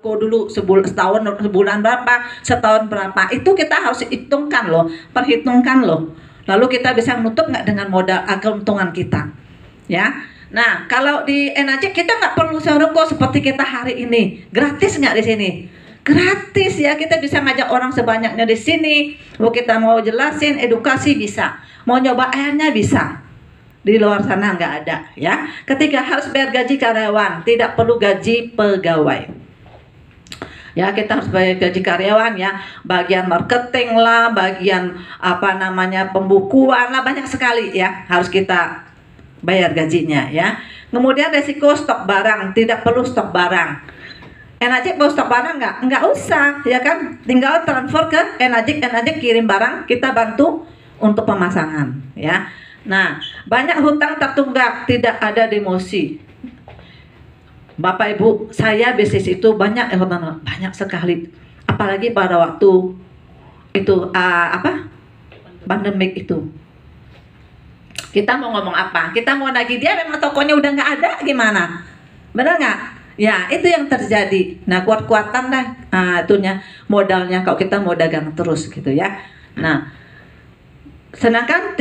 dulu setahun, sebulan berapa, setahun berapa, itu kita harus hitungkan loh, perhitungkan loh. Lalu kita bisa menutup nggak dengan modal keuntungan kita, ya. Nah, kalau di Enajet kita nggak perlu sewa ruko seperti kita hari ini. Gratis nggak di sini? Gratis ya, kita bisa ngajak orang sebanyaknya di sini. Mau kita mau jelasin edukasi bisa, mau nyoba airnya bisa. Di luar sana nggak ada, ya. Ketiga, harus bayar gaji karyawan, tidak perlu gaji pegawai. Ya, kita harus bayar gaji karyawan ya, bagian marketing lah, bagian apa namanya pembukuan lah, banyak sekali ya, harus kita bayar gajinya ya. Kemudian resiko stok barang, tidak perlu stok barang. Enajet mau stok barang nggak usah ya kan, tinggal transfer ke Enajet kirim barang, kita bantu untuk pemasangan ya. Nah, banyak hutang tertunggak, tidak ada demosi. Bapak Ibu, saya bisnis itu banyak sekali, apalagi pada waktu itu pandemik itu. Kita mau ngomong apa? Kita mau nagih dia, memang tokonya udah nggak ada, gimana? Bener nggak? Ya, itu yang terjadi. Nah, kuat-kuatan dah, itunya modalnya kalau kita mau dagang terus gitu ya. Nah, sedangkan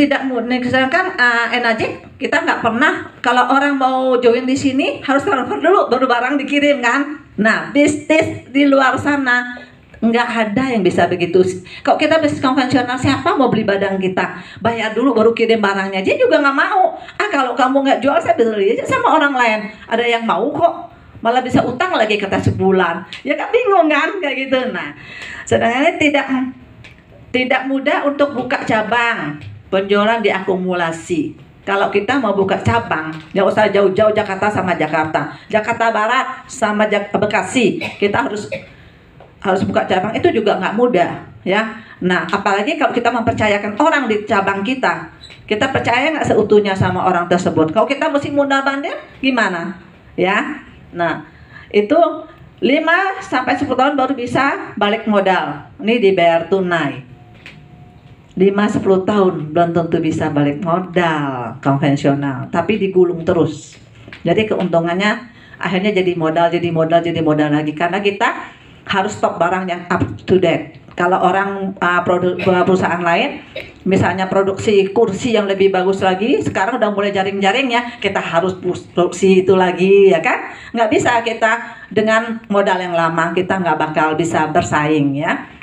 Enajet kita nggak pernah, kalau orang mau join di sini harus transfer dulu baru barang dikirim kan. Nah, bisnis di luar sana nggak ada yang bisa begitu. Kalau kita bisnis konvensional, siapa mau beli barang kita? Bayar dulu baru kirim barangnya. Dia juga nggak mau. Kalau kamu nggak jual, saya beli aja sama orang lain. Ada yang mau kok, malah bisa utang lagi kata sebulan. Ya kan, bingung kan kayak gitu. Nah, sedangkan tidak mudah untuk buka cabang, penjualan diakumulasi. Kalau kita mau buka cabang, nggak usah jauh-jauh Jakarta sama Jakarta, Jakarta Barat sama Bekasi, kita harus buka cabang, itu juga nggak mudah, ya. Nah, apalagi kalau kita mempercayakan orang di cabang kita percaya nggak seutuhnya sama orang tersebut. Kalau kita mesti modal bandel, gimana, ya? Nah, itu 5-10 tahun baru bisa balik modal. Ini dibayar tunai. 5-10 tahun belum tentu bisa balik modal konvensional, tapi digulung terus. Jadi keuntungannya akhirnya jadi modal lagi, karena kita harus stok barang yang up to date. Kalau orang perusahaan lain misalnya produksi kursi yang lebih bagus lagi, sekarang udah mulai jaring-jaring ya, kita harus produksi itu lagi ya kan. Nggak bisa kita dengan modal yang lama, kita nggak bakal bisa bersaing ya.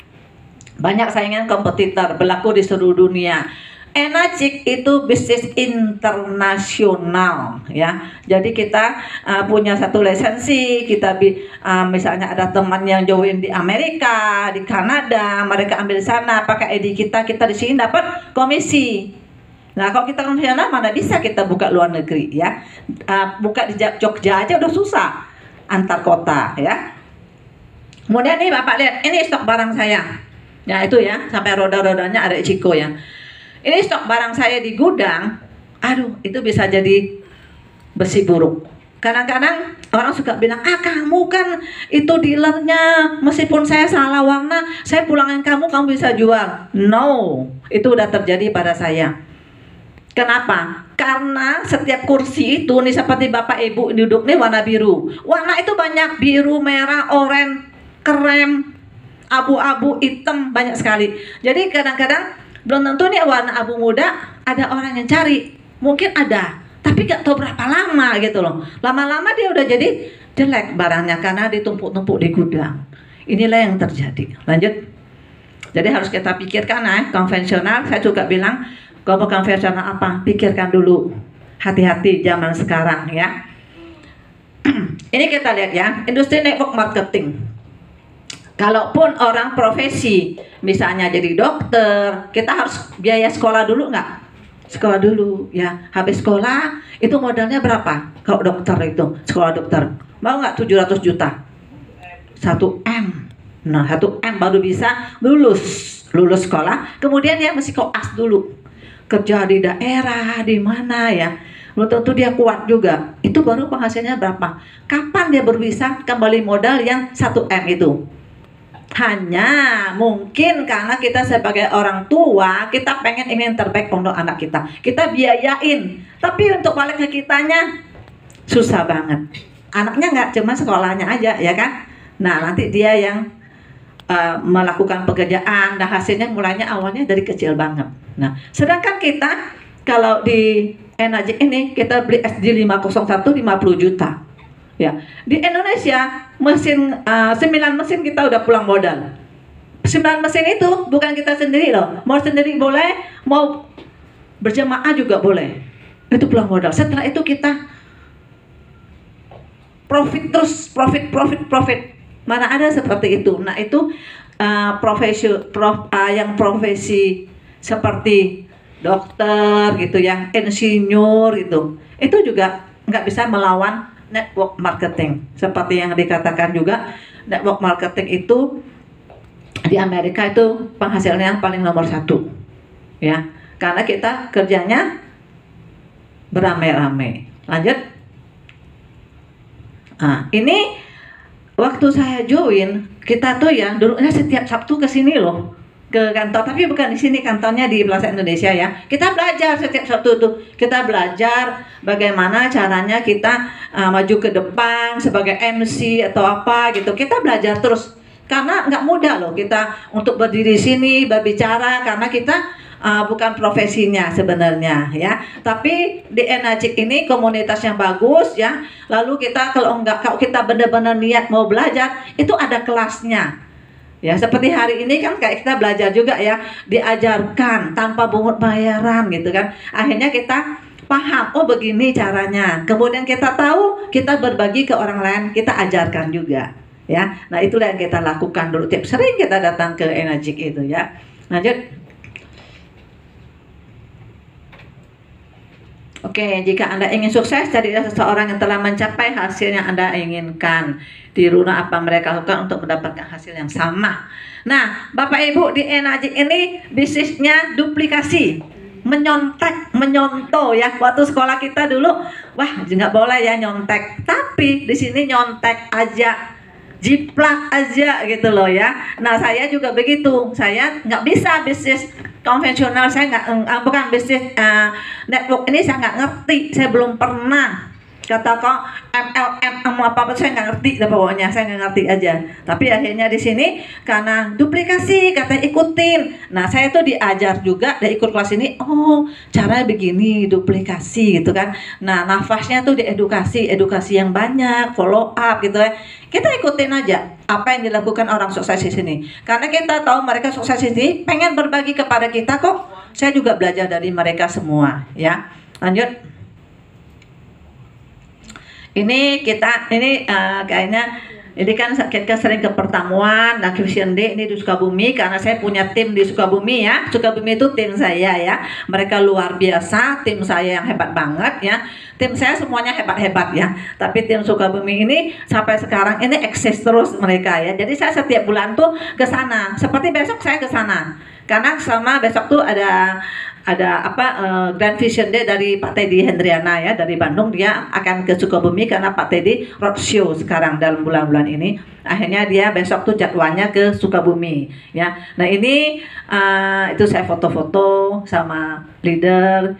Banyak saingan kompetitor berlaku di seluruh dunia. Enajet itu bisnis internasional ya. Jadi kita punya satu lisensi, kita misalnya ada teman yang join di Amerika, di Kanada, mereka ambil sana pakai ID kita di sini dapat komisi. Nah, kalau kita konvensional mana bisa kita buka luar negeri ya. Buka di Jogja aja udah susah, antar kota ya. Kemudian nih Bapak lihat, ini stok barang saya. Ya itu ya, sampai roda-rodanya ada Ichiko ya. Ini stok barang saya di gudang, aduh itu bisa jadi besi buruk. Kadang-kadang orang suka bilang, kamu kan itu dealernya, meskipun saya salah warna, saya pulangin kamu bisa jual. No, itu udah terjadi pada saya. Kenapa? Karena setiap kursi itu nih seperti Bapak Ibu duduk nih warna biru. Warna itu banyak, biru, merah, oranye, krem, abu-abu, hitam, banyak sekali. Jadi kadang-kadang belum tentu nih warna abu muda ada orang yang cari, mungkin ada, tapi gak tahu berapa lama gitu loh. Lama-lama dia udah jadi jelek barangnya karena ditumpuk-tumpuk di gudang. Inilah yang terjadi. Lanjut. Jadi harus kita pikirkan konvensional. Saya juga bilang, kalau konvensional apa? Pikirkan dulu. Hati-hati zaman sekarang ya. Ini kita lihat ya, industri network marketing. Kalaupun orang profesi, misalnya jadi dokter, kita harus biaya sekolah dulu nggak? Sekolah dulu ya. Habis sekolah itu modalnya berapa? Kalau dokter itu sekolah dokter mau nggak 700 juta? 1 M. Nah 1 M baru bisa lulus sekolah. Kemudian dia mesti koas dulu, kerja di daerah di mana ya. Belum tentu dia kuat juga. Itu baru penghasilannya berapa? Kapan dia baru bisa kembali modal yang 1 M itu? Hanya mungkin karena kita sebagai orang tua, kita pengen ini yang terbaik untuk anak kita biayain, tapi untuk balik ke kitanya susah banget. Anaknya nggak cuma sekolahnya aja ya kan, Nah, nanti dia yang melakukan pekerjaan dan hasilnya mulainya awalnya dari kecil banget. Nah, sedangkan kita kalau di Enagic ini kita beli SD501 50 juta. Ya, di Indonesia mesin 9 mesin kita udah pulang modal. 9 mesin itu bukan kita sendiri loh. Mau sendiri boleh, mau berjamaah juga boleh. Itu pulang modal. Setelah itu kita profit terus, profit. Mana ada seperti itu. Nah, itu yang profesi seperti dokter gitu, yang insinyur gitu. Itu juga nggak bisa melawan network marketing. Seperti yang dikatakan juga, network marketing itu di Amerika itu penghasilannya yang paling nomor 1. Ya, karena kita kerjanya beramai-ramai. Lanjut. Nah, ini waktu saya join, kita tuh ya dulunya setiap Sabtu ke sini loh, ke kantor, tapi bukan di sini, kantornya di Plaza Indonesia ya. Kita belajar setiap Sabtu tuh, kita belajar bagaimana caranya kita maju ke depan sebagai MC atau apa gitu. Kita belajar terus, karena nggak mudah loh kita untuk berdiri di sini berbicara, karena kita bukan profesinya sebenarnya ya, tapi di Enagic ini komunitasnya bagus ya. Lalu kita kalau kita benar-benar niat mau belajar, itu ada kelasnya ya. Seperti hari ini kan kayak kita belajar juga ya, diajarkan tanpa pungut bayaran gitu kan. Akhirnya kita paham, oh begini caranya. Kemudian kita tahu, kita berbagi ke orang lain, kita ajarkan juga ya. Nah, itulah yang kita lakukan dulu. Sering kita datang ke Enagic itu ya. Lanjut. Oke, jika Anda ingin sukses, jadilah seseorang yang telah mencapai hasil yang Anda inginkan. Tirulah apa mereka lakukan untuk mendapatkan hasil yang sama. Nah, Bapak Ibu, di Enagic ini bisnisnya duplikasi, menyontoh ya. Waktu sekolah kita dulu, wah nggak boleh ya nyontek. Tapi di sini nyontek aja, jiplak aja gitu loh ya. Nah, saya juga begitu. Saya nggak bisa bisnis konvensional, saya nggak bukan bisnis network ini saya nggak ngerti, saya belum pernah. Kata kok MLM apa saya nggak ngerti, pokoknya saya nggak ngerti aja. Tapi akhirnya di sini karena duplikasi, kata ikutin. Nah, saya tuh diajar juga, dia ikut kelas ini. Oh, caranya begini, duplikasi gitu kan. Nah, nafasnya tuh diedukasi yang banyak, follow up gitu ya. Kita ikutin aja apa yang dilakukan orang sukses di sini. Karena kita tahu mereka sukses di sini, pengen berbagi kepada kita kok. Saya juga belajar dari mereka semua ya. Lanjut. Ini kayaknya ini kan kita sering ke pertemuan Vision Day ini di Sukabumi, karena saya punya tim di Sukabumi ya. Sukabumi itu tim saya ya. Mereka luar biasa, tim saya yang hebat banget ya. Tim saya semuanya hebat-hebat ya. Tapi tim Sukabumi ini sampai sekarang ini eksis terus mereka ya. Jadi saya setiap bulan tuh ke sana. Seperti besok saya ke sana. Karena sama besok tuh ada Grand Vision Day dari Pak Teddy Hendriana ya, dari Bandung. Dia akan ke Sukabumi karena Pak Teddy roadshow sekarang dalam bulan-bulan ini. Akhirnya dia besok tuh jadwalnya ke Sukabumi ya. Nah, ini itu saya foto-foto sama leader.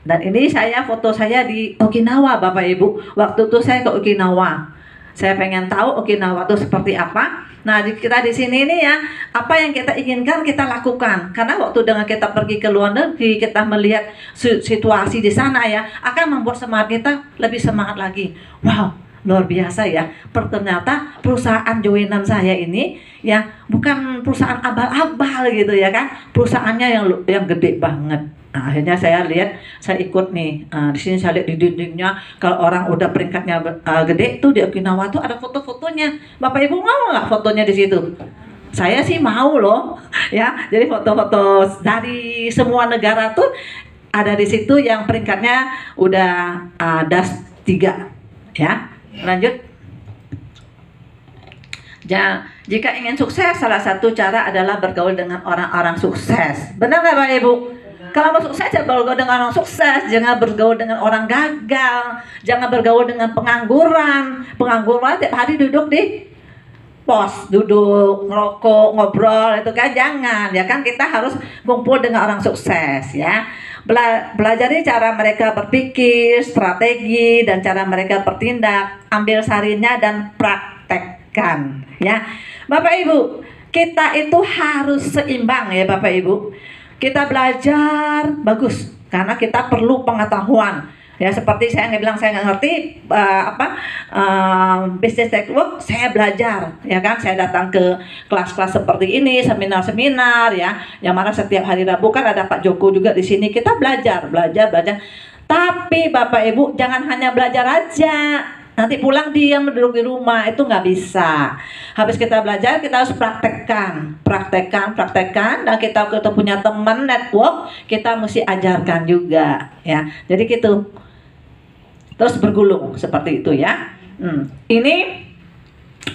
Dan ini foto saya di Okinawa, Bapak Ibu. Waktu itu saya ke Okinawa. Saya pengen tahu Okinawa itu seperti apa. Nah, kita di sini nih ya, apa yang kita inginkan kita lakukan. Karena waktu dengan kita pergi ke luar negeri, kita melihat situasi di sana ya, akan membuat semangat kita lebih semangat lagi. Wow, luar biasa ya. Ternyata perusahaan joinan saya ini ya bukan perusahaan abal-abal gitu ya kan. Perusahaannya yang gede banget. Nah, akhirnya saya lihat, saya ikut nih. Di sini saya lihat di dindingnya, kalau orang udah peringkatnya gede tuh di Okinawa tuh ada foto-fotonya. Bapak Ibu mau nggak fotonya di situ? Saya sih mau loh, ya. Jadi foto-foto dari semua negara tuh ada di situ yang peringkatnya udah DAS 3, ya. Lanjut. Jika ingin sukses, salah satu cara adalah bergaul dengan orang-orang sukses. Benar nggak, Bapak Ibu? Kalau mau sukses, jangan bergaul dengan orang sukses, jangan bergaul dengan orang gagal, jangan bergaul dengan pengangguran. Pengangguran tiap hari duduk di pos, duduk, ngerokok, ngobrol, itu kan jangan. Ya kan, kita harus kumpul dengan orang sukses ya. Belajari cara mereka berpikir, strategi, dan cara mereka bertindak. Ambil sarinya dan praktekkan ya. Bapak Ibu, kita itu harus seimbang ya Bapak Ibu. Kita belajar bagus karena kita perlu pengetahuan. Ya seperti saya nggak bilang saya nggak ngerti business network, saya belajar ya kan, saya datang ke kelas-kelas seperti ini, seminar-seminar ya, yang mana setiap hari Rabu kan ada Pak Joko juga di sini, kita belajar. Tapi Bapak Ibu jangan hanya belajar aja, nanti pulang diam duduk di rumah, itu nggak bisa. Habis kita belajar kita harus praktekkan, dan kita punya teman network, kita mesti ajarkan juga ya. Jadi gitu. Terus bergulung seperti itu ya. Ini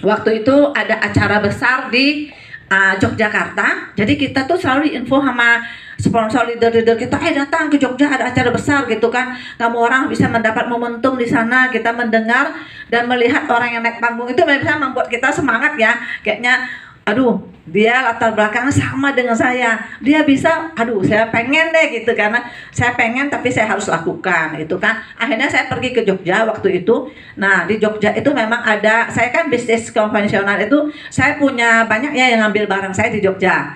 waktu itu ada acara besar di Yogyakarta. Jadi kita tuh selalu info sama sponsor leader kita, datang ke Jogja ada acara besar gitu kan. Kamu orang bisa mendapat momentum di sana, kita mendengar dan melihat orang yang naik panggung itu bisa membuat kita semangat ya. Kayaknya aduh, dia latar belakangnya sama dengan saya, dia bisa, aduh saya pengen deh gitu, karena saya pengen tapi saya harus lakukan itu kan. Akhirnya saya pergi ke Jogja waktu itu. Nah di Jogja itu memang ada, saya kan bisnis konvensional itu saya punya banyak ya yang ngambil barang saya di Jogja.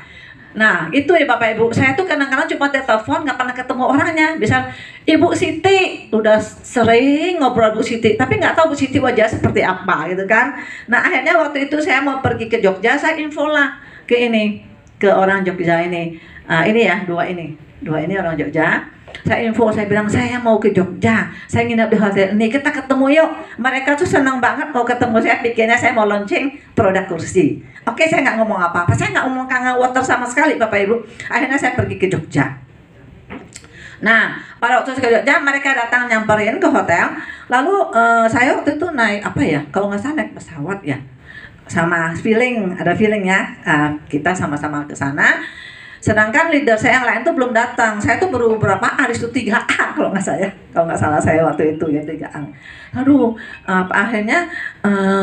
Nah itu ya Bapak Ibu, saya tuh kadang-kadang cuma telepon, nggak pernah ketemu orangnya. Bisa Ibu Siti, udah sering ngobrol Bu Siti, tapi nggak tahu Bu Siti wajah seperti apa gitu kan. Nah akhirnya waktu itu saya mau pergi ke Jogja, saya info lah ke orang Jogja ini. Ini ya dua ini orang Jogja. Saya info, saya bilang saya mau ke Jogja, saya nginep di hotel ini, kita ketemu yuk. Mereka tuh senang banget mau ketemu saya, pikirnya saya mau launching produk kursi. Oke, saya nggak ngomong apa-apa, saya nggak ngomong Kangen Water sama sekali Bapak Ibu. Akhirnya saya pergi ke Jogja. Nah pada waktu ke Jogja mereka datang nyamperin ke hotel. Lalu saya waktu itu naik apa ya, kalau nggak salah naik pesawat ya, sama ada feelingnya, kita sama-sama ke sana. Sedangkan leader saya yang lain tuh belum datang. Saya tuh baru berapa hari itu 3A kalau nggak salah saya waktu itu ya 3A. Aduh, akhirnya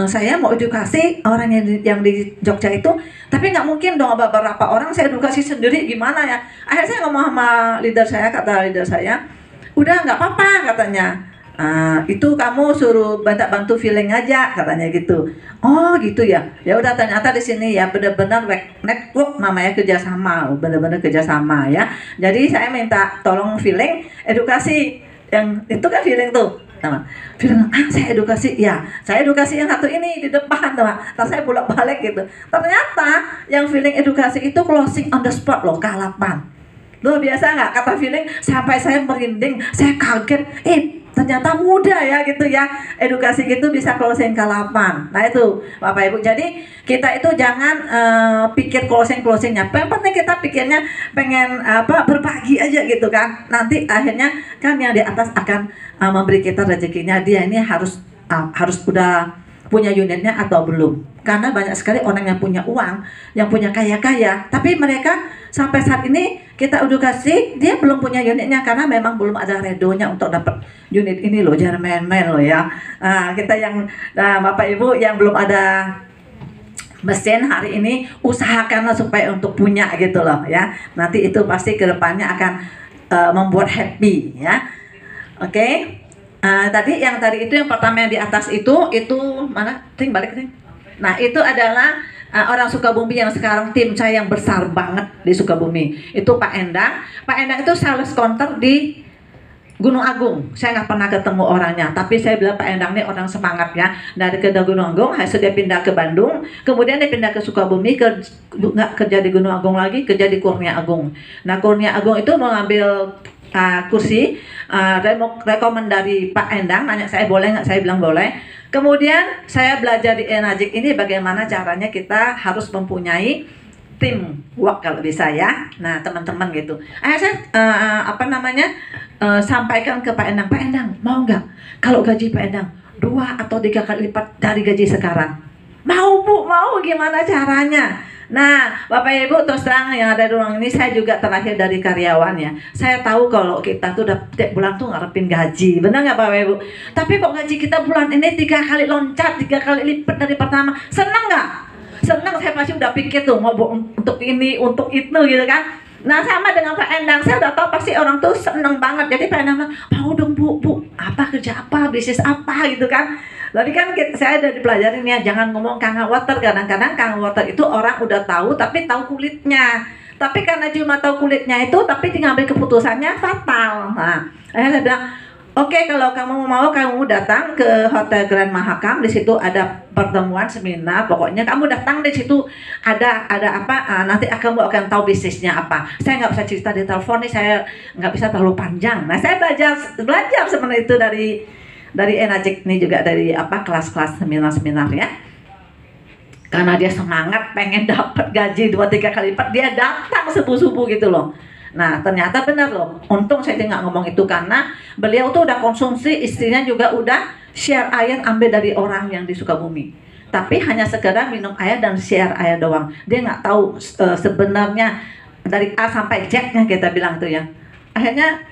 saya mau edukasi orang yang di Jogja itu, tapi nggak mungkin dong beberapa orang saya edukasi sendiri, gimana ya. Akhirnya saya ngomong sama leader saya, kata leader saya, udah nggak apa-apa katanya. Itu kamu suruh bantu feeling aja katanya gitu. Oh gitu ya. Ya udah, ternyata di sini ya benar-benar network namanya, kerjasama, benar-benar kerjasama ya. Jadi saya minta tolong feeling edukasi yang itu kan feeling tuh. Feeling, saya edukasi ya. Saya edukasi yang satu ini di depan tuh. Terus saya bolak-balik gitu. Ternyata yang feeling edukasi itu closing on the spot loh, K8. Luar biasa nggak kata feeling, sampai saya merinding, saya kaget. Ternyata mudah ya gitu ya, edukasi gitu bisa closing K8. Nah itu Bapak Ibu, jadi kita itu jangan pikir closingnya. Yang penting kita pikirnya pengen berbagi aja gitu kan. Nanti akhirnya kan yang di atas akan memberi kita rezekinya. Dia ini harus udah punya unitnya atau belum. Karena banyak sekali orang yang punya uang, yang punya kaya-kaya, tapi mereka sampai saat ini kita edukasi, dia belum punya unitnya karena memang belum ada redonya untuk dapat unit ini loh, jangan main-main loh ya. Kita yang Bapak Ibu yang belum ada mesin hari ini, usahakanlah supaya untuk punya gitu loh ya. Nanti itu pasti kedepannya akan membuat happy ya. Oke. Tadi yang pertama yang di atas itu mana? Balik. Nah itu adalah orang Sukabumi yang sekarang tim saya yang besar banget di Sukabumi. Itu Pak Endang. Pak Endang itu sales counter di Gunung Agung. Saya nggak pernah ketemu orangnya, tapi saya bilang Pak Endang ini orang semangat ya. Dari ke Gunung Agung, hasil dia pindah ke Bandung, kemudian dia pindah ke Sukabumi, nggak kerja di Gunung Agung lagi, kerja di Kurnia Agung. Nah Kurnia Agung itu mengambil kursi, rekomend dari Pak Endang, nanya saya boleh nggak, saya bilang boleh. Kemudian saya belajar di Enagic ini bagaimana caranya kita harus mempunyai tim work kalau bisa ya. Nah teman-teman gitu. Saya sampaikan ke Pak Endang, Pak Endang mau nggak kalau gaji Pak Endang 2 atau 3 kali lipat dari gaji sekarang? Mau Bu, mau, gimana caranya? Nah Bapak Ibu, terus terang yang ada di ruang ini, saya juga terakhir dari karyawan ya. Saya tahu kalau kita tuh tiap bulan tuh ngarepin gaji, benar nggak Bapak Ibu? Tapi kok gaji kita bulan ini 3 kali loncat, 3 kali lipat dari pertama, seneng nggak? Seneng, saya pasti udah pikir tuh mau untuk ini, untuk itu gitu kan. Nah sama dengan Pak Endang, saya udah tahu pasti orang tuh seneng banget. Jadi Pak Endang bilang, mau dong Bu, apa kerja apa, bisnis apa gitu kan. Tapi kan saya udah dipelajarin ya, jangan ngomong kangen water. Kadang-kadang kangen water itu orang udah tahu tapi tahu kulitnya. Tapi karena cuma tahu kulitnya itu, tapi ngambil keputusannya fatal. Nah, saya bilang, oke, kalau kamu mau, kamu datang ke Hotel Grand Mahakam. Di situ ada pertemuan seminar. Pokoknya kamu datang, di situ ada apa? Nanti kamu akan tahu bisnisnya apa. Saya nggak bisa cerita di telepon nih, saya nggak bisa terlalu panjang. Nah, saya belajar sebenarnya itu dari Enajik ini juga, dari apa, kelas-kelas seminar-seminar ya. Karena dia semangat pengen dapat gaji 2-3 kali lipat, dia datang subuh-subuh gitu loh. Nah, ternyata benar loh. Untung saya nggak ngomong itu, karena beliau tuh udah konsumsi, istrinya juga udah share air ambil dari orang yang di Sukabumi. Tapi hanya sekedar minum air dan share air doang. Dia nggak tahu sebenarnya dari A sampai Z-nya, kita bilang tuh ya. Akhirnya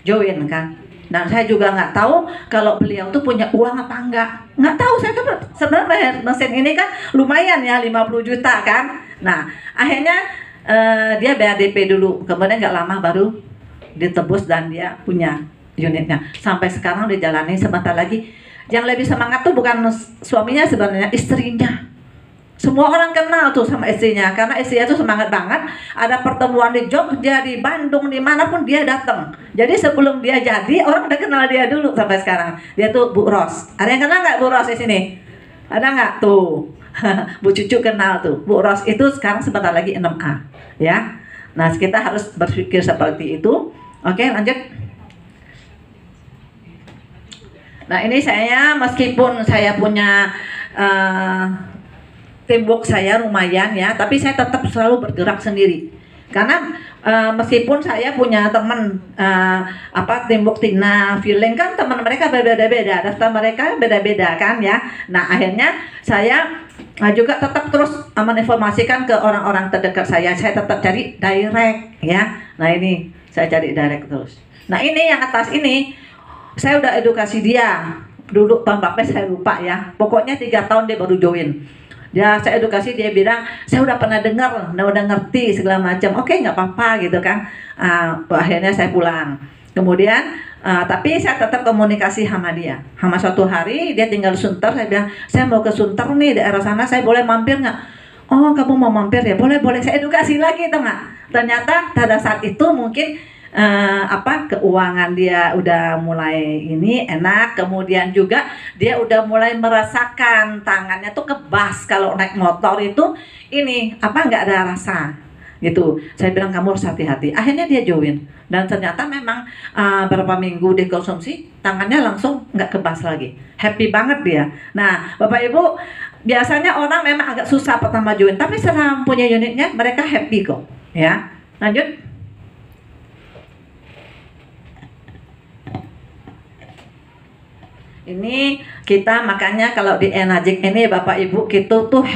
join kan. Dan saya juga nggak tahu kalau beliau tuh punya uang apa enggak. Nggak tahu, saya tuh sebenarnya mesin ini kan lumayan ya, 50 juta kan. Nah, akhirnya dia bayar DP dulu, kemudian nggak lama baru ditebus dan dia punya unitnya. Sampai sekarang dijalani. Sebentar lagi. Yang lebih semangat tuh bukan suaminya, sebenarnya istrinya. Semua orang kenal tuh sama istrinya, karena istrinya tuh semangat banget. Ada pertemuan di Jogja, di Bandung, dimanapun dia datang. Jadi sebelum dia jadi, orang udah kenal dia dulu sampai sekarang. Dia tuh Bu Ros. Ada yang kenal nggak Bu Ros di sini? Ada nggak tuh? Bu Cucu kenal tuh. Bu Ros itu sekarang sebentar lagi 6A, ya. Nah, kita harus berpikir seperti itu. Oke, lanjut. Nah, ini saya, meskipun saya punya tembok saya lumayan ya, tapi saya tetap selalu bergerak sendiri. Karena meskipun saya punya teman tembok Tina, feeling kan teman mereka berbeda-beda, daftar mereka beda-beda kan ya. Nah, akhirnya saya juga tetap terus menginformasikan ke orang-orang terdekat saya. Saya tetap cari direct ya. Nah, ini saya cari direct terus. Nah, ini yang atas ini saya udah edukasi dia. Dulu tahun berapa saya lupa ya. Pokoknya 3 tahun dia baru join. Ya, saya edukasi, dia bilang, saya udah pernah dengar, udah ngerti segala macam. Oke, nggak apa-apa gitu kan. Akhirnya saya pulang. Kemudian, tapi saya tetap komunikasi sama dia. Sama suatu hari dia tinggal di Sunter, saya bilang, saya mau ke Sunter nih, daerah sana, saya boleh mampir nggak? Oh, kamu mau mampir ya? Boleh, boleh. Saya edukasi lagi, tuh nggak? Ternyata pada saat itu mungkin keuangan dia udah mulai ini enak, kemudian juga dia udah mulai merasakan tangannya tuh kebas kalau naik motor itu ini nggak ada rasa gitu. Saya bilang kamu harus hati-hati. Akhirnya dia join dan ternyata memang beberapa minggu dikonsumsi tangannya langsung nggak kebas lagi, happy banget dia. Nah, Bapak Ibu, biasanya orang memang agak susah pertama join, tapi setelah punya unitnya mereka happy kok ya. Lanjut. Ini kita makanya kalau di Enajik ini Bapak Ibu, kita tuh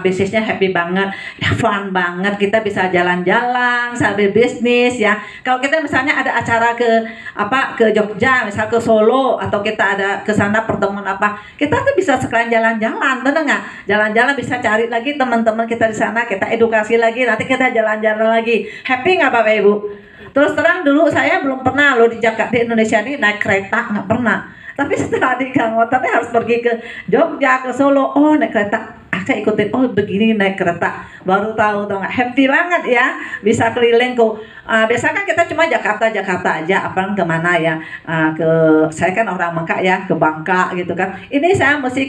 bisnisnya happy banget, fun banget. Kita bisa jalan-jalan sambil bisnis ya. Kalau kita misalnya ada acara ke Jogja, misal ke Solo, atau kita ada ke sana pertemuan apa, kita tuh bisa sekalian jalan-jalan, bener nggak? Jalan-jalan bisa cari lagi teman-teman kita di sana, kita edukasi lagi, nanti kita jalan-jalan lagi. Happy nggak Bapak Ibu? Terus terang dulu saya belum pernah loh di Jakarta, di Indonesia ini naik kereta, nggak pernah. Tapi setelah di Motornya harus pergi ke Jogja, ke Solo, oh naik kereta, saya ikutin, oh begini naik kereta, baru tahu, tau nggak? Happy banget ya, bisa keliling kok. Biasanya kan kita cuma Jakarta aja, apa kemana ya? Saya kan orang Bangka ya, ke Bangka gitu kan. Ini saya mesti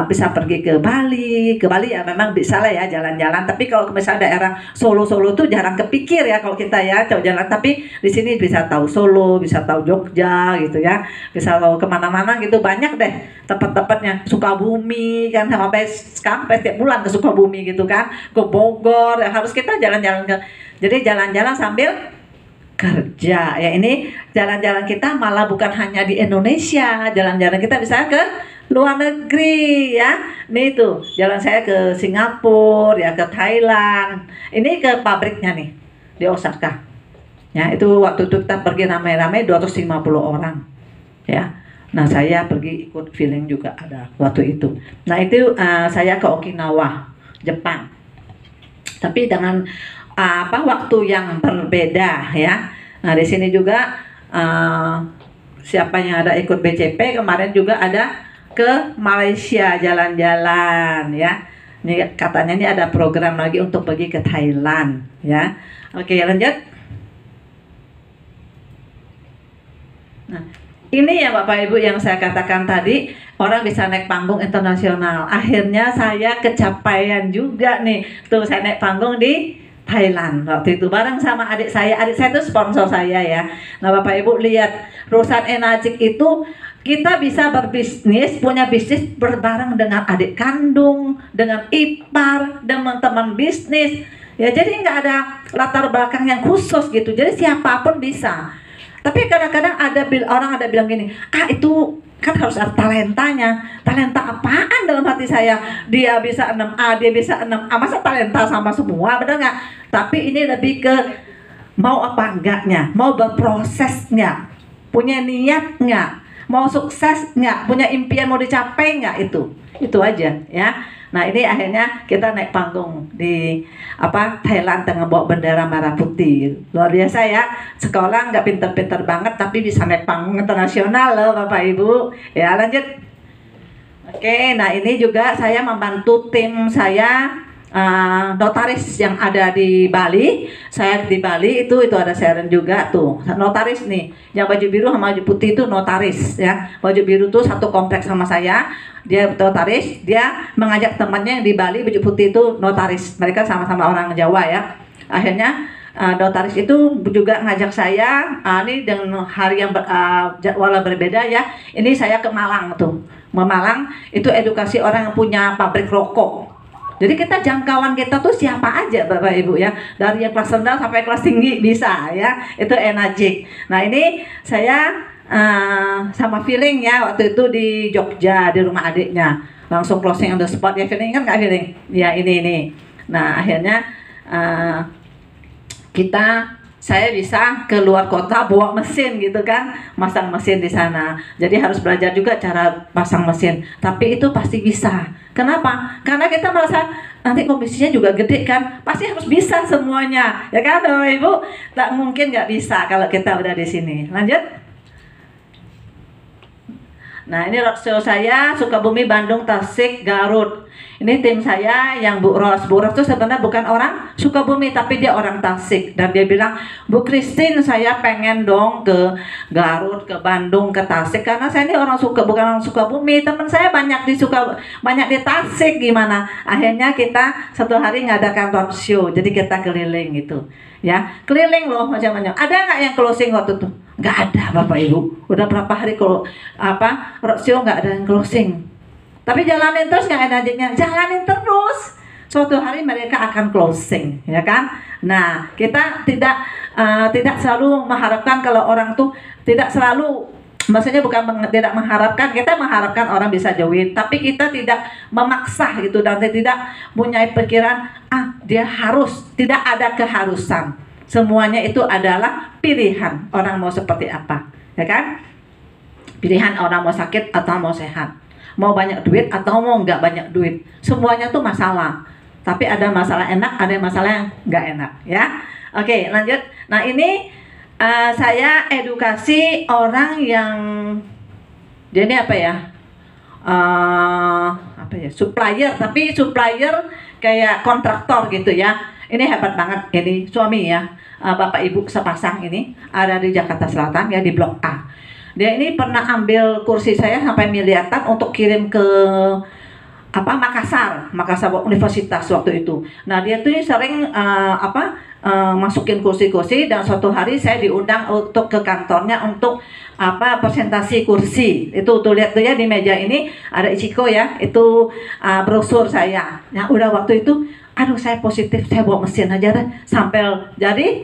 bisa pergi ke Bali ya memang bisa lah ya jalan-jalan. Tapi kalau misalnya daerah Solo tuh jarang kepikir ya kalau kita ya coba jalan. Tapi di sini bisa tahu Solo, bisa tahu Jogja gitu ya, bisa tahu kemana-mana gitu, banyak deh tempat-tempatnya. Sukabumi kan, sampai sekarang setiap bulan ke Sukabumi gitu kan, ke Bogor ya, harus kita jalan-jalan ke. Jadi jalan-jalan sambil kerja ya. Ini jalan-jalan kita malah bukan hanya di Indonesia, jalan-jalan kita bisa ke luar negeri ya. Nih tuh jalan saya ke Singapura ya, ke Thailand. Ini ke pabriknya nih di Osaka ya. Itu waktu itu kita pergi ramai-ramai 250 orang ya. Nah, saya pergi ikut feeling juga ada waktu itu. Nah, itu saya ke Okinawa, Jepang. Tapi dengan waktu yang berbeda ya. Nah, di sini juga siapa yang ada ikut BCP kemarin juga ada ke Malaysia jalan-jalan ya. Ini katanya ini ada program lagi untuk pergi ke Thailand ya. Oke, lanjut. Nah, ini ya Bapak Ibu yang saya katakan tadi, orang bisa naik panggung internasional. Akhirnya saya kecapaian juga nih. Tuh saya naik panggung di Thailand waktu itu bareng sama adik saya. Adik saya itu sponsor saya ya. Nah Bapak Ibu lihat, perusahaan Enagic itu kita bisa berbisnis, punya bisnis berbareng dengan adik kandung, dengan ipar, dengan teman bisnis. Ya jadi nggak ada latar belakang yang khusus gitu. Jadi siapapun bisa. Tapi kadang-kadang orang ada bilang gini, itu kan harus ada talentanya. Talenta apaan dalam hati saya? Dia bisa 6A, dia bisa 6A. Masa talenta sama semua, benar nggak? Tapi ini lebih ke mau apa enggaknya, mau berprosesnya, punya niat nggak, mau sukses nggak, punya impian mau dicapai nggak, itu aja ya. Nah ini akhirnya kita naik panggung di Thailand dengan bawa bendera merah putih. Luar biasa ya. Sekolah nggak pinter-pinter banget tapi bisa naik panggung internasional loh Bapak Ibu. Ya lanjut. Oke, nah ini juga saya membantu tim saya notaris yang ada di Bali. Saya di Bali itu ada Sharon juga tuh notaris nih. Yang baju biru sama baju putih itu notaris ya. Baju biru tuh satu kompleks sama saya. Dia notaris, dia mengajak temannya yang di Bali baju putih itu notaris. Mereka sama-sama orang Jawa ya. Akhirnya notaris itu juga ngajak saya ini dengan hari yang jadwal berbeda ya. Ini saya ke Malang tuh. Malang itu edukasi orang yang punya pabrik rokok. Jadi kita jangkauan kita tuh siapa aja Bapak Ibu ya. Dari yang kelas rendah sampai kelas tinggi bisa ya. Itu Enagic. Nah ini saya sama feeling ya waktu itu di Jogja di rumah adiknya. Langsung closing on the spot ya, feeling kan nggak feeling? Ya ini. Nah akhirnya saya bisa ke luar kota bawa mesin gitu kan, masang mesin di sana. Jadi harus belajar juga cara pasang mesin. Tapi itu pasti bisa. Kenapa? Karena kita merasa nanti komisinya juga gede kan, pasti harus bisa semuanya, ya kan Bapak Ibu? Tak mungkin nggak bisa kalau kita udah di sini. Lanjut. Nah ini roadshow saya Sukabumi, Bandung, Tasik, Garut. Ini tim saya yang Bu Ros. Bu Ros itu sebenarnya bukan orang Sukabumi tapi dia orang Tasik. Dan dia bilang, Bu Christine saya pengen dong ke Garut, ke Bandung, ke Tasik. Karena saya ini bukan orang Sukabumi. Teman saya banyak di Tasik gimana. Akhirnya kita satu hari ngadakan roadshow. Jadi kita keliling gitu. Ya, keliling loh macam-macam. Ada nggak yang closing waktu itu? Nggak ada Bapak Ibu. Udah berapa hari roadshow nggak ada yang closing. Tapi jalanin terus nggak Enagicnya? Jalanin terus. Suatu hari mereka akan closing, ya kan? Nah, kita tidak selalu mengharapkan kalau orang tuh tidak selalu, maksudnya bukan tidak mengharapkan, kita mengharapkan orang bisa join, tapi kita tidak memaksa gitu dan tidak punya pikiran dia harus, tidak ada keharusan. Semuanya itu adalah pilihan orang mau seperti apa, ya kan? Pilihan orang mau sakit atau mau sehat. Mau banyak duit atau mau nggak banyak duit, semuanya tuh masalah. Tapi ada masalah enak, ada masalah yang nggak enak, ya. Oke, lanjut. Nah ini saya edukasi orang yang jadi supplier, tapi supplier kayak kontraktor gitu ya. Ini hebat banget, ini suami ya, Bapak Ibu sepasang ini ada di Jakarta Selatan ya di Blok A. Dia ini pernah ambil kursi saya sampai miliaran untuk kirim ke Makassar Universitas waktu itu. Nah dia tuh sering masukin kursi-kursi dan suatu hari saya diundang untuk ke kantornya untuk presentasi kursi. Itu tuh lihat tuh ya di meja ini ada Ichiko ya, itu brosur saya. Nah udah waktu itu saya positif, saya bawa mesin aja deh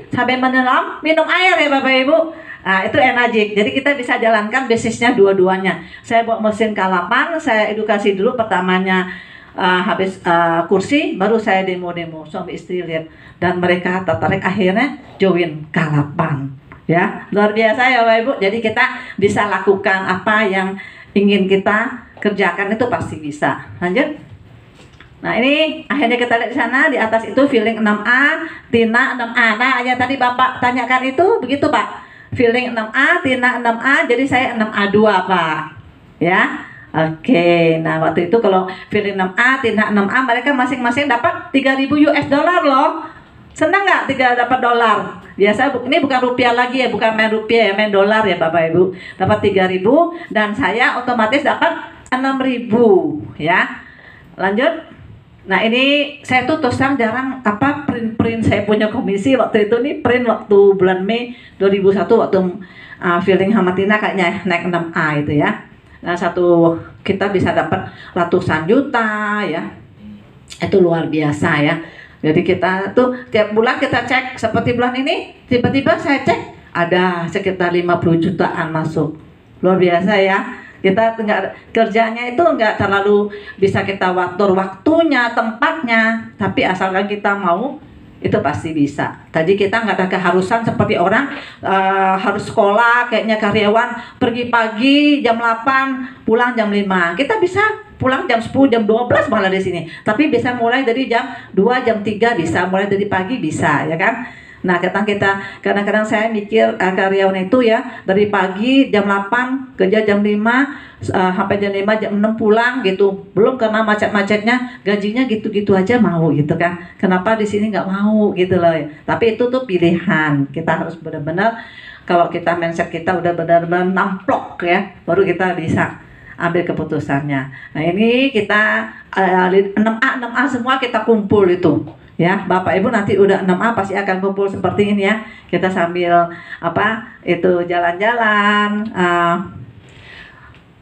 sampai menyelam minum air ya Bapak Ibu. Nah itu Enagic, jadi kita bisa jalankan bisnisnya dua-duanya. Saya bawa mesin K8, saya edukasi dulu pertamanya habis kursi, baru saya demo-demo, suami istri lihat dan mereka tertarik akhirnya join K8 ya, luar biasa ya Bapak Ibu. Jadi kita bisa lakukan apa yang ingin kita kerjakan itu pasti bisa. Lanjut. Nah ini akhirnya kita lihat di sana di atas itu feeling 6A, Tina 6A. Nah yang tadi Bapak tanyakan itu begitu Pak. Feeling 6A, Tina 6A, jadi saya 6A2 Pak. Ya. Oke, nah waktu itu kalau feeling 6A, tindak 6A mereka masing-masing dapat 3.000 US dollar loh. Senang nggak dapat dolar? Biasa ini bukan rupiah lagi ya, bukan main rupiah ya, main dolar ya Bapak Ibu. Dapat 3.000 dan saya otomatis dapat 6.000 ya. Lanjut. Nah ini saya tuh terus terang jarang print saya punya komisi waktu itu nih, print waktu bulan Mei 2001 waktu feeling sama Tina kayaknya naik 6A itu ya. Nah kita bisa dapat ratusan juta ya, itu luar biasa ya. Jadi kita tuh tiap bulan kita cek, seperti bulan ini tiba-tiba saya cek ada sekitar 50 jutaan masuk, luar biasa ya. Kita kerjanya itu nggak terlalu bisa kita atur waktunya, tempatnya, tapi asalkan kita mau itu pasti bisa. Tadi kita nggak ada keharusan seperti orang harus sekolah, kayaknya karyawan pergi pagi jam 8 pulang jam 5. Kita bisa pulang jam 10, jam 12 malah di sini. Tapi bisa mulai dari jam 2, jam 3 bisa, mulai dari pagi bisa ya kan. Nah kadang-kadang saya mikir karyawan itu ya dari pagi jam 8 kerja jam 5 sampai jam 5 jam 6 pulang gitu, belum kena macet-macetnya, gajinya gitu-gitu aja mau gitu kan. Kenapa di sini nggak mau gitu loh ya. Tapi itu tuh pilihan, kita harus benar-benar, kalau kita mindset kita udah benar-benar namplok ya, baru kita bisa ambil keputusannya. Nah ini kita 6A semua kita kumpul itu ya. Bapak Ibu nanti udah 6A pasti akan kumpul seperti ini ya. Kita sambil jalan-jalan,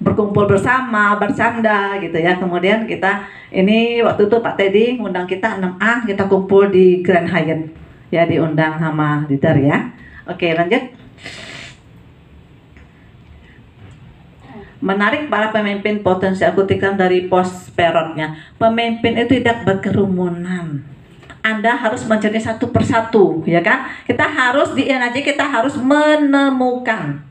berkumpul bersama, bercanda gitu ya. Kemudian kita ini waktu itu Pak Teddy ngundang kita 6A, kita kumpul di Grand Hyatt ya, diundang sama leader ya. Oke lanjut. Menarik para pemimpin potensi kutikan dari post perodnya. Pemimpin itu tidak berkerumunan. Anda harus mencari satu persatu, ya kan? Kita harus kita harus menemukan,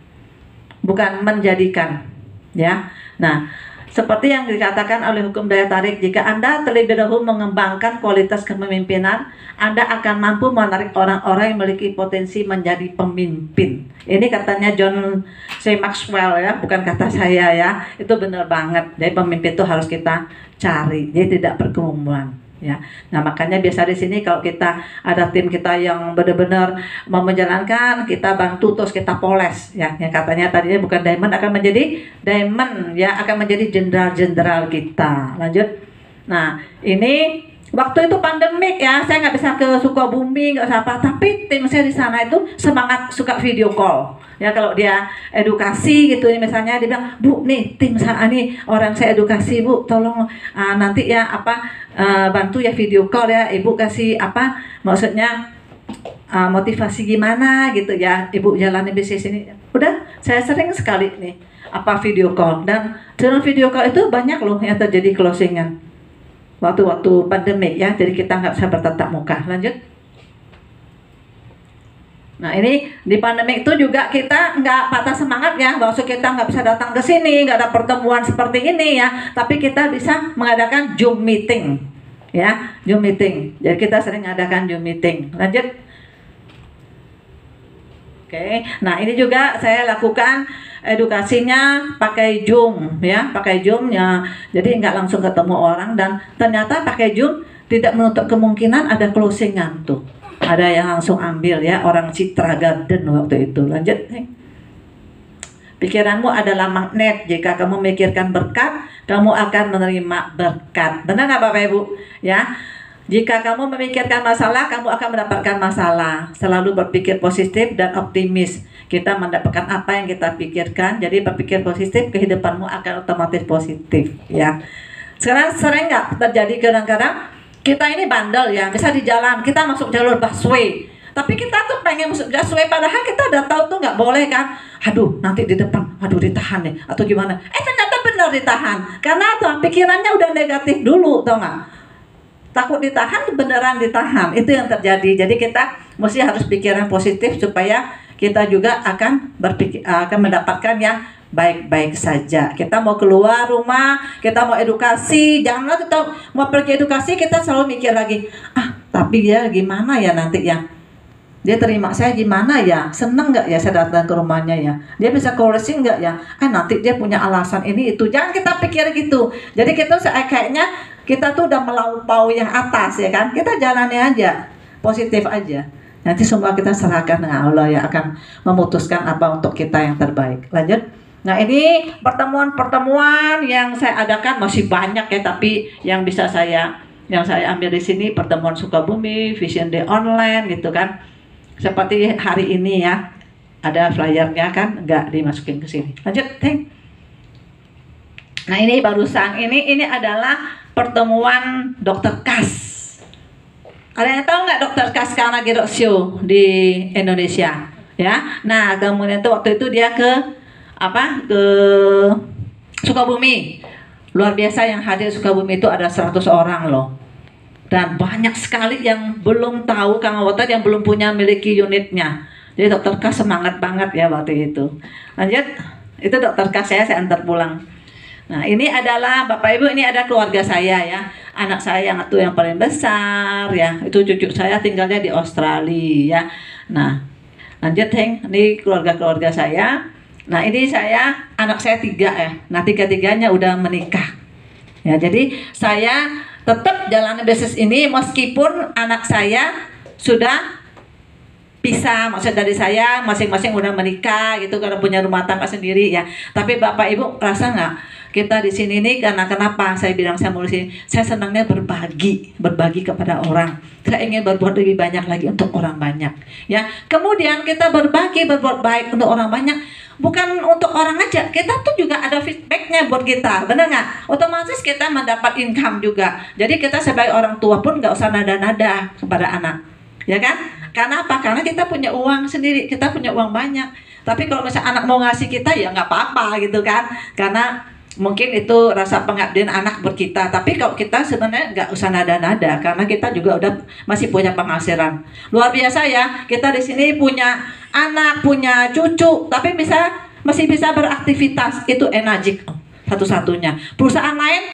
bukan menjadikan, ya. Nah, seperti yang dikatakan oleh hukum daya tarik, jika Anda terlebih dahulu mengembangkan kualitas kepemimpinan, Anda akan mampu menarik orang-orang yang memiliki potensi menjadi pemimpin. Ini katanya John C. Maxwell ya, bukan kata saya ya. Itu benar banget. Jadi pemimpin itu harus kita cari, jadi tidak berkerumunan. Ya, nah makanya biasa di sini kalau kita ada tim kita yang benar-benar mau menjalankan, kita bantu terus kita poles ya. Yang katanya tadinya bukan diamond akan menjadi diamond ya, akan menjadi jenderal-jenderal kita. Lanjut. Nah ini waktu itu pandemik ya, saya nggak bisa ke Sukabumi, nggak usah apa, tapi tim saya di sana itu semangat suka video call. Ya kalau dia edukasi gitu misalnya dia bilang, Bu nih tim saya nih orang saya edukasi Bu, tolong nanti ya bantu ya video call ya, Ibu kasih maksudnya motivasi gimana gitu ya, Ibu jalani bisnis ini. Udah saya sering sekali nih video call, dan dalam video call itu banyak loh yang terjadi closingan waktu pandemik ya, jadi kita nggak bisa bertatap muka. Lanjut. Nah ini di pandemi itu juga kita nggak patah semangat ya, bahwa kita nggak bisa datang ke sini, nggak ada pertemuan seperti ini ya, tapi kita bisa mengadakan Zoom meeting ya, Zoom meeting. Jadi kita sering mengadakan Zoom meeting. Lanjut. Oke, nah ini juga saya lakukan edukasinya pakai Zoom ya, pakai Zoom ya. Jadi nggak langsung ketemu orang, dan ternyata pakai Zoom tidak menutup kemungkinan ada closingan tuh. Ada yang langsung ambil ya, orang Citra Garden waktu itu. Lanjut. Pikiranmu adalah magnet. Jika kamu memikirkan berkat, kamu akan menerima berkat. Benar nggak Bapak Ibu? Ya. Jika kamu memikirkan masalah, kamu akan mendapatkan masalah. Selalu berpikir positif dan optimis. Kita mendapatkan apa yang kita pikirkan. Jadi berpikir positif, kehidupanmu akan otomatis positif. Ya. Sekarang sering nggak terjadi kadang-kadang kita ini bandel ya, bisa di jalan kita masuk jalur busway, tapi kita tuh pengen masuk busway, padahal kita udah tahu tuh nggak boleh kan. Aduh nanti di depan, aduh ditahan nih atau gimana, ternyata benar ditahan, karena tuh pikirannya udah negatif dulu, tau nggak, takut ditahan beneran ditahan. Itu yang terjadi. Jadi kita mesti harus pikiran positif supaya kita juga akan mendapatkan yang baik-baik saja. Kita mau keluar rumah, kita mau edukasi, janganlah kita mau pergi edukasi kita selalu mikir lagi, tapi ya gimana ya nanti ya, Dia terima saya gimana ya? Seneng nggak ya saya datang ke rumahnya ya? Dia bisa koreksi nggak ya? Nanti dia punya alasan ini itu. Jangan kita pikir gitu. Jadi kita kayaknya kita tuh udah melampaui yang atas ya kan? Kita jalani aja, positif aja. Nanti semua kita serahkan dengan Allah yang akan memutuskan apa untuk kita yang terbaik. Lanjut. Nah ini pertemuan-pertemuan yang saya adakan masih banyak ya, tapi yang saya ambil di sini pertemuan Sukabumi, Vision Day online gitu kan. Seperti hari ini ya, ada flyernya kan, nggak dimasukin ke sini. Lanjut, Teng. Nah ini barusan, ini adalah pertemuan Dr. Kas. Ada yang tahu nggak Dr. Kas karena Girok Show di Indonesia? Ya, nah kemudian itu waktu itu dia ke Sukabumi. Luar biasa yang hadir Sukabumi itu ada 100 orang loh. Dan banyak sekali yang belum tahu Kang Awatan, yang belum punya miliki unitnya. Jadi Dr. Kas semangat banget ya waktu itu. Lanjut, itu Dr. Kas saya antar pulang. Nah ini adalah Bapak Ibu, ini ada keluarga saya ya. Anak saya yang itu yang paling besar ya. Itu cucu saya tinggalnya di Australia ya. Nah lanjut Heng, ini keluarga saya. Nah ini anak saya 3 ya. Nah 3-3-nya udah menikah. Ya jadi saya tetap jalani bisnis ini meskipun anak saya sudah pisah, maksud dari saya masing-masing udah menikah gitu karena punya rumah tangga sendiri ya. Tapi Bapak Ibu rasa nggak kita di sini nih karena kenapa saya bilang saya mau di sini? Saya senangnya berbagi kepada orang. Saya ingin berbuat lebih banyak lagi untuk orang banyak. Ya, kemudian kita berbagi berbuat baik untuk orang banyak. Bukan untuk orang aja, kita tuh juga ada feedbacknya buat kita, bener nggak? Otomatis kita mendapat income juga. Jadi kita sebagai orang tua pun nggak usah nada-nada kepada anak, ya kan? Karena apa? Karena kita punya uang sendiri, kita punya uang banyak. Tapi kalau misalnya anak mau ngasih kita ya nggak apa-apa gitu kan? Karena mungkin itu rasa pengabdian anak buat kita. Tapi kalau kita sebenarnya nggak usah nada-nada, karena kita juga udah masih punya penghasilan. Luar biasa ya, kita di sini punya anak, punya cucu, tapi masih bisa beraktivitas. Itu enagic satu-satunya. Perusahaan lain